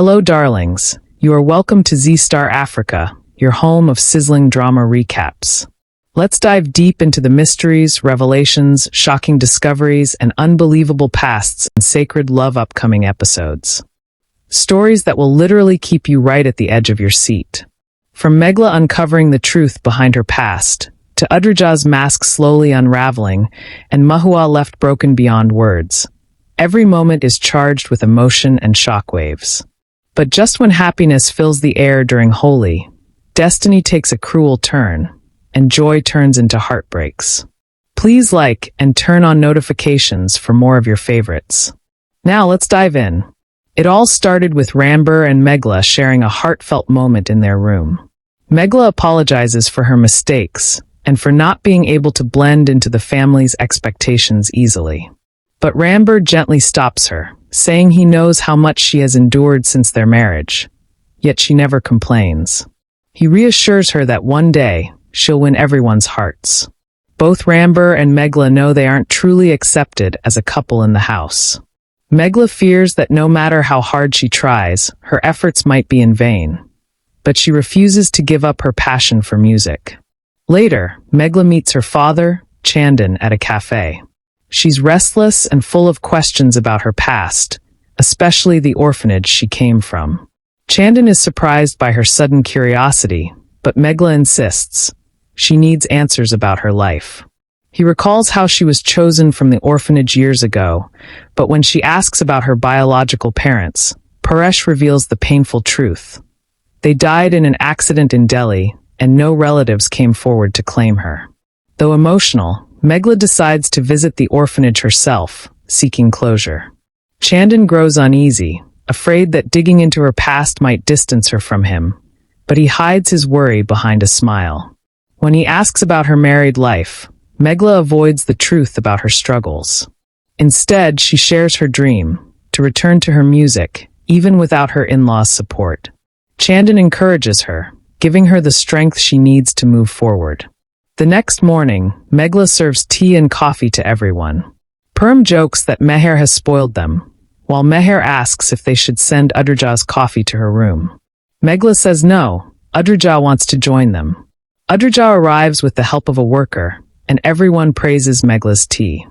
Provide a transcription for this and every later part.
Hello, darlings. You are welcome to Z-Star Africa, your home of sizzling drama recaps. Let's dive deep into the mysteries, revelations, shocking discoveries, and unbelievable pasts in sacred love upcoming episodes. Stories that will literally keep you right at the edge of your seat. From Megala uncovering the truth behind her past, to Adrija's mask slowly unraveling, and Mahua left broken beyond words. Every moment is charged with emotion and shockwaves. But just when happiness fills the air during Holi, destiny takes a cruel turn, and joy turns into heartbreaks. Please like and turn on notifications for more of your favorites. Now let's dive in. It all started with Ramber and Megala sharing a heartfelt moment in their room. Megala apologizes for her mistakes and for not being able to blend into the family's expectations easily. But Ramber gently stops her, saying he knows how much she has endured since their marriage, yet she never complains. He reassures her that one day, she'll win everyone's hearts. Both Ramber and Megala know they aren't truly accepted as a couple in the house. Megala fears that no matter how hard she tries, her efforts might be in vain. But she refuses to give up her passion for music. Later, Megala meets her father, Chandan, at a cafe. She's restless and full of questions about her past, especially the orphanage she came from. Chandan is surprised by her sudden curiosity, but Megala insists. She needs answers about her life. He recalls how she was chosen from the orphanage years ago, but when she asks about her biological parents, Paresh reveals the painful truth. They died in an accident in Delhi, and no relatives came forward to claim her. Though emotional, Megala decides to visit the orphanage herself, seeking closure. Chandan grows uneasy, afraid that digging into her past might distance her from him, but he hides his worry behind a smile. When he asks about her married life, Megala avoids the truth about her struggles. Instead, she shares her dream, to return to her music, even without her in-laws' support. Chandan encourages her, giving her the strength she needs to move forward. The next morning, Megala serves tea and coffee to everyone. Perm jokes that Meher has spoiled them, while Meher asks if they should send Adrija's coffee to her room. Megala says no, Adrija wants to join them. Adrija arrives with the help of a worker, and everyone praises Megala's tea.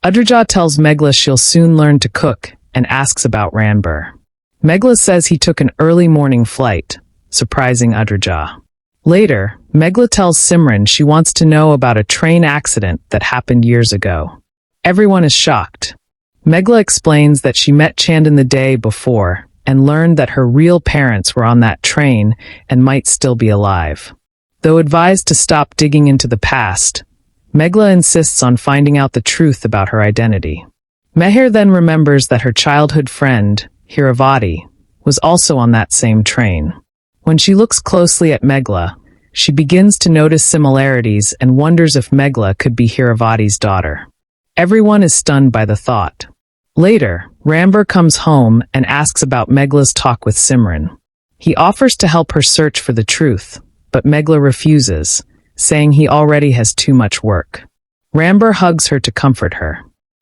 Adrija tells Megala she'll soon learn to cook and asks about Ramber. Megala says he took an early morning flight, surprising Adrija. Later, Megala tells Simran she wants to know about a train accident that happened years ago. Everyone is shocked. Megala explains that she met Chandan the day before and learned that her real parents were on that train and might still be alive. Though advised to stop digging into the past, Megala insists on finding out the truth about her identity. Meher then remembers that her childhood friend, Hiravati, was also on that same train. When she looks closely at Megala, she begins to notice similarities and wonders if Megala could be Hiravati's daughter. Everyone is stunned by the thought. Later, Ramber comes home and asks about Megala's talk with Simran. He offers to help her search for the truth, but Megala refuses, saying he already has too much work. Ramber hugs her to comfort her.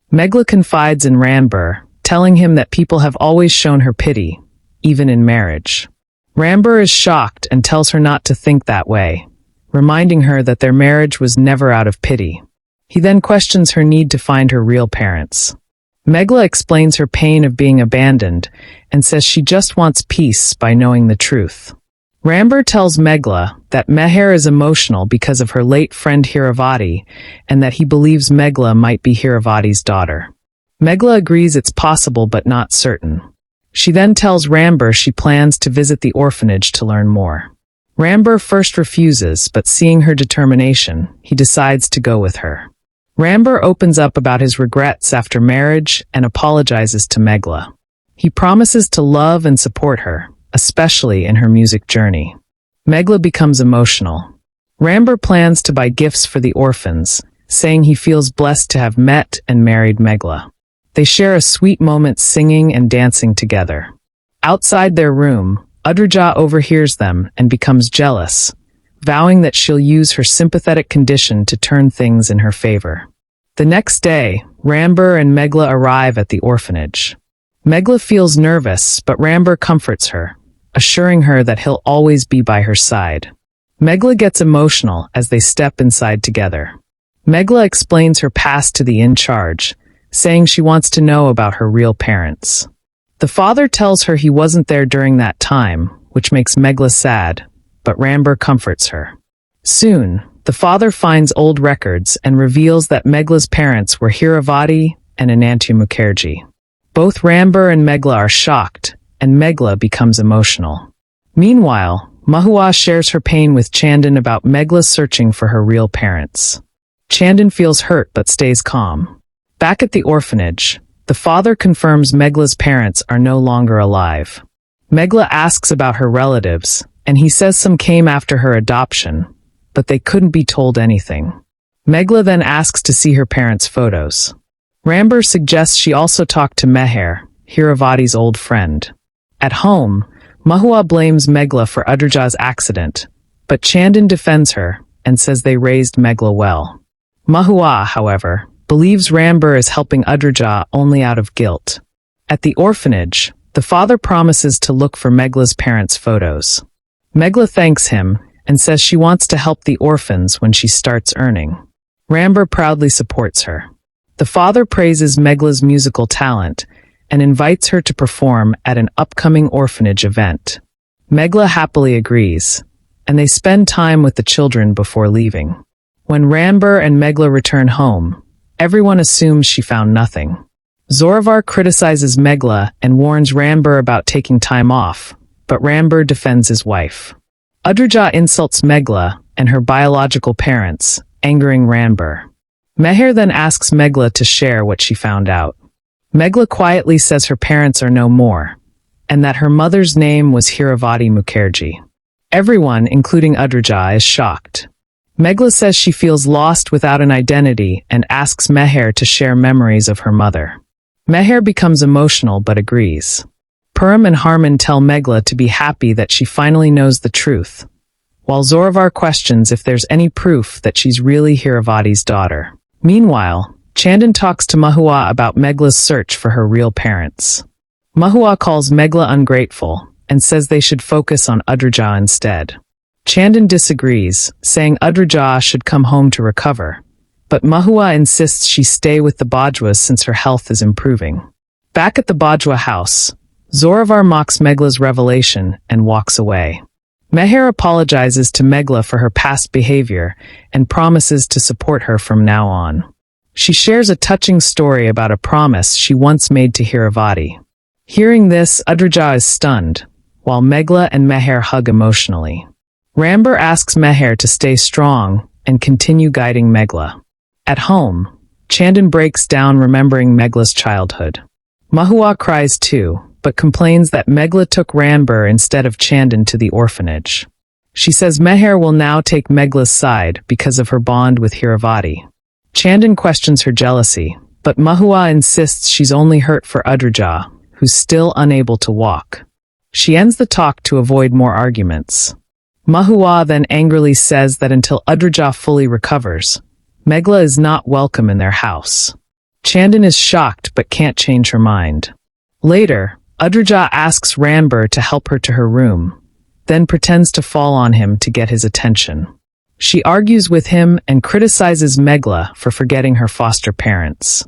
Megala confides in Ramber, telling him that people have always shown her pity, even in marriage. Ramber is shocked and tells her not to think that way, reminding her that their marriage was never out of pity. He then questions her need to find her real parents. Megala explains her pain of being abandoned and says she just wants peace by knowing the truth. Ramber tells Megala that Meher is emotional because of her late friend Hiravati and that he believes Megala might be Hiravati's daughter. Megala agrees it's possible but not certain. She then tells Ramber she plans to visit the orphanage to learn more. Ramber first refuses, but seeing her determination, he decides to go with her. Ramber opens up about his regrets after marriage and apologizes to Megala. He promises to love and support her, especially in her music journey. Megala becomes emotional. Ramber plans to buy gifts for the orphans, saying he feels blessed to have met and married Megala. They share a sweet moment singing and dancing together. Outside their room, Adrija overhears them and becomes jealous, vowing that she'll use her sympathetic condition to turn things in her favor. The next day, Ramber and Megala arrive at the orphanage. Megala feels nervous, but Rambur comforts her, assuring her that he'll always be by her side. Megala gets emotional as they step inside together. Megala explains her past to the in-charge, saying she wants to know about her real parents. The father tells her he wasn't there during that time, which makes Megala sad, but Rambur comforts her. Soon, the father finds old records and reveals that Megala's parents were Hiravati and Anantu Mukherjee. Both Rambur and Megala are shocked, and Megala becomes emotional. Meanwhile, Mahua shares her pain with Chandan about Megala searching for her real parents. Chandan feels hurt but stays calm. Back at the orphanage, the father confirms Megala's parents are no longer alive. Megala asks about her relatives, and he says some came after her adoption, but they couldn't be told anything. Megala then asks to see her parents' photos. Rambur suggests she also talk to Meher, Hiravati's old friend. At home, Mahua blames Megala for Adrija's accident, but Chandan defends her and says they raised Megala well. Mahua, however, believes Rambur is helping Adrija only out of guilt. At the orphanage, the father promises to look for Megala's parents' photos. Megala thanks him and says she wants to help the orphans when she starts earning. Rambur proudly supports her. The father praises Megala's musical talent and invites her to perform at an upcoming orphanage event. Megala happily agrees, and they spend time with the children before leaving. When Rambur and Megala return home, everyone assumes she found nothing. Zoravar criticizes Megala and warns Rambur about taking time off, but Rambur defends his wife. Adrija insults Megala and her biological parents, angering Rambur. Meher then asks Megala to share what she found out. Megala quietly says her parents are no more, and that her mother's name was Hiravati Mukherjee. Everyone, including Adrija, is shocked. Megala says she feels lost without an identity and asks Meher to share memories of her mother. Meher becomes emotional but agrees. Puram and Harman tell Megala to be happy that she finally knows the truth, while Zoravar questions if there's any proof that she's really Hiravati's daughter. Meanwhile, Chandan talks to Mahua about Megala's search for her real parents. Mahua calls Megala ungrateful and says they should focus on Adrija instead. Chandan disagrees, saying Adrija should come home to recover, but Mahua insists she stay with the Bajwas since her health is improving. Back at the Bajwa house, Zoravar mocks Megala's revelation and walks away. Meher apologizes to Megala for her past behavior and promises to support her from now on. She shares a touching story about a promise she once made to Hiravati. Hearing this, Adrija is stunned, while Megala and Meher hug emotionally. Rambur asks Meher to stay strong and continue guiding Megala. At home, Chandan breaks down remembering Megala's childhood. Mahua cries too, but complains that Megala took Rambur instead of Chandan to the orphanage. She says Meher will now take Megala's side because of her bond with Hiravati. Chandan questions her jealousy, but Mahua insists she's only hurt for Adrija, who's still unable to walk. She ends the talk to avoid more arguments. Mahua then angrily says that until Adrija fully recovers, Megala is not welcome in their house. Chandan is shocked but can't change her mind. Later, Adrija asks Rambur to help her to her room, then pretends to fall on him to get his attention. She argues with him and criticizes Megala for forgetting her foster parents.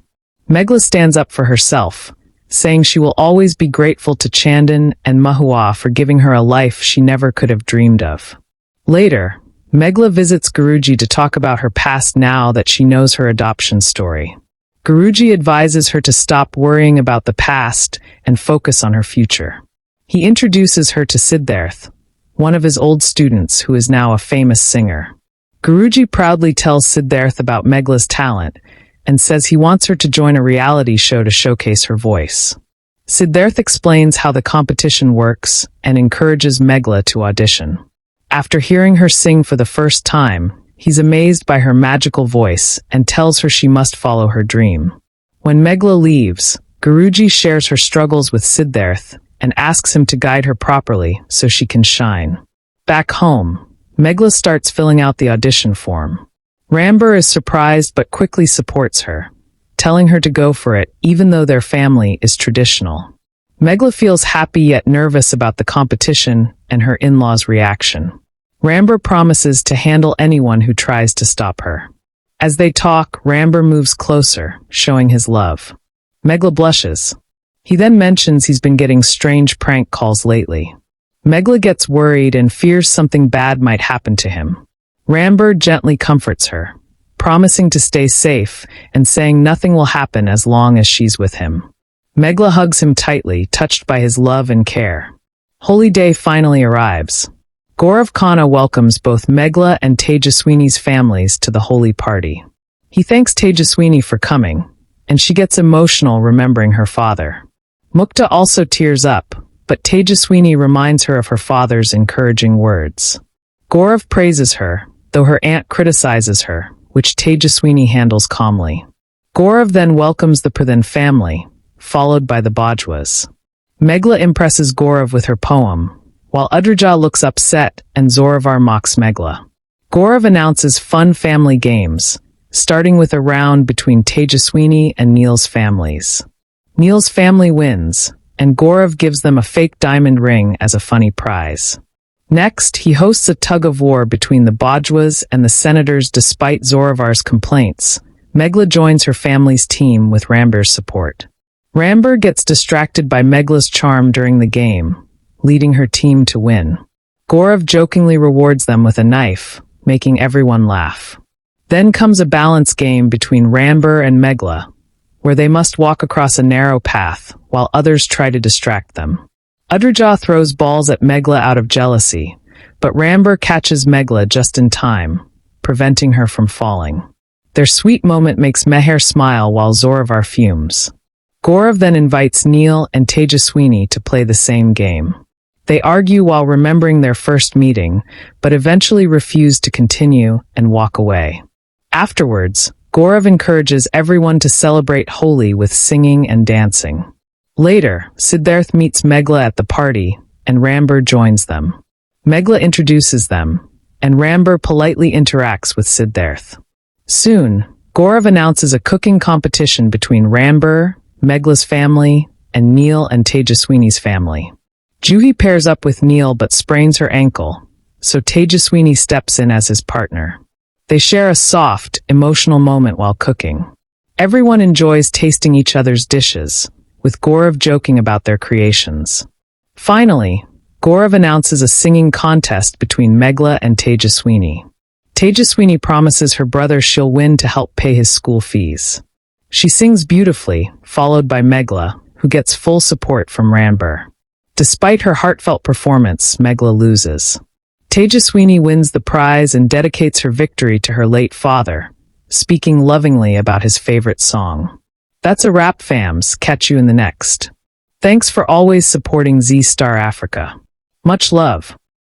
Megala stands up for herself, saying she will always be grateful to Chandan and Mahua for giving her a life she never could have dreamed of. Later, Megala visits Guruji to talk about her past now that she knows her adoption story. Guruji advises her to stop worrying about the past and focus on her future. He introduces her to Siddharth, one of his old students who is now a famous singer. Guruji proudly tells Siddharth about Megala's talent and says he wants her to join a reality show to showcase her voice. Siddharth explains how the competition works and encourages Megala to audition. After hearing her sing for the first time, he's amazed by her magical voice and tells her she must follow her dream. When Megala leaves, Guruji shares her struggles with Siddharth and asks him to guide her properly so she can shine. Back home, Megala starts filling out the audition form. Rambur is surprised but quickly supports her, telling her to go for it even though their family is traditional. Megala feels happy yet nervous about the competition and her in-laws' reaction. Rambur promises to handle anyone who tries to stop her. As they talk, Rambur moves closer, showing his love. Megala blushes. He then mentions he's been getting strange prank calls lately. Megala gets worried and fears something bad might happen to him. Rambur gently comforts her, promising to stay safe and saying nothing will happen as long as she's with him. Megala hugs him tightly, touched by his love and care. Holi Day finally arrives. Gaurav Khanna welcomes both Megala and Tejaswini's families to the Holi party. He thanks Tejaswini for coming, and she gets emotional remembering her father. Mukta also tears up, but Tejaswini reminds her of her father's encouraging words. Gaurav praises her, though her aunt criticizes her, which Tejaswini handles calmly. Gaurav then welcomes the Pradhan family, followed by the Bajwas. Megala impresses Gaurav with her poem, while Adrija looks upset and Zoravar mocks Megala. Gaurav announces fun family games, starting with a round between Tejaswini and Neil's families. Neil's family wins, and Gaurav gives them a fake diamond ring as a funny prize. Next, he hosts a tug-of-war between the Bajwas and the senators despite Zoravar's complaints. Megala joins her family's team with Rambur's support. Rambur gets distracted by Megala's charm during the game, leading her team to win. Gaurav jokingly rewards them with a knife, making everyone laugh. Then comes a balance game between Rambur and Megala, where they must walk across a narrow path, while others try to distract them. Adrija throws balls at Megala out of jealousy, but Rambur catches Megala just in time, preventing her from falling. Their sweet moment makes Meher smile while Zoravar fumes. Gaurav then invites Neil and Tejaswini to play the same game. They argue while remembering their first meeting, but eventually refuse to continue and walk away. Afterwards, Gaurav encourages everyone to celebrate Holi with singing and dancing. Later, Siddharth meets Megala at the party, and Rambur joins them. Megala introduces them, and Rambur politely interacts with Siddharth. Soon, Gaurav announces a cooking competition between Rambur, Megala's family, and Neil and Tejaswini's family. Juhi pairs up with Neil but sprains her ankle, so Tejaswini steps in as his partner. They share a soft, emotional moment while cooking. Everyone enjoys tasting each other's dishes, with Gaurav joking about their creations. Finally, Gaurav announces a singing contest between Megala and Tejaswini. Tejaswini promises her brother she'll win to help pay his school fees. She sings beautifully, followed by Megala, who gets full support from Rambur. Despite her heartfelt performance, Megala loses. Tejaswini wins the prize and dedicates her victory to her late father, speaking lovingly about his favorite song. That's a wrap, fams. Catch you in the next. Thanks for always supporting Z Star Africa. Much love.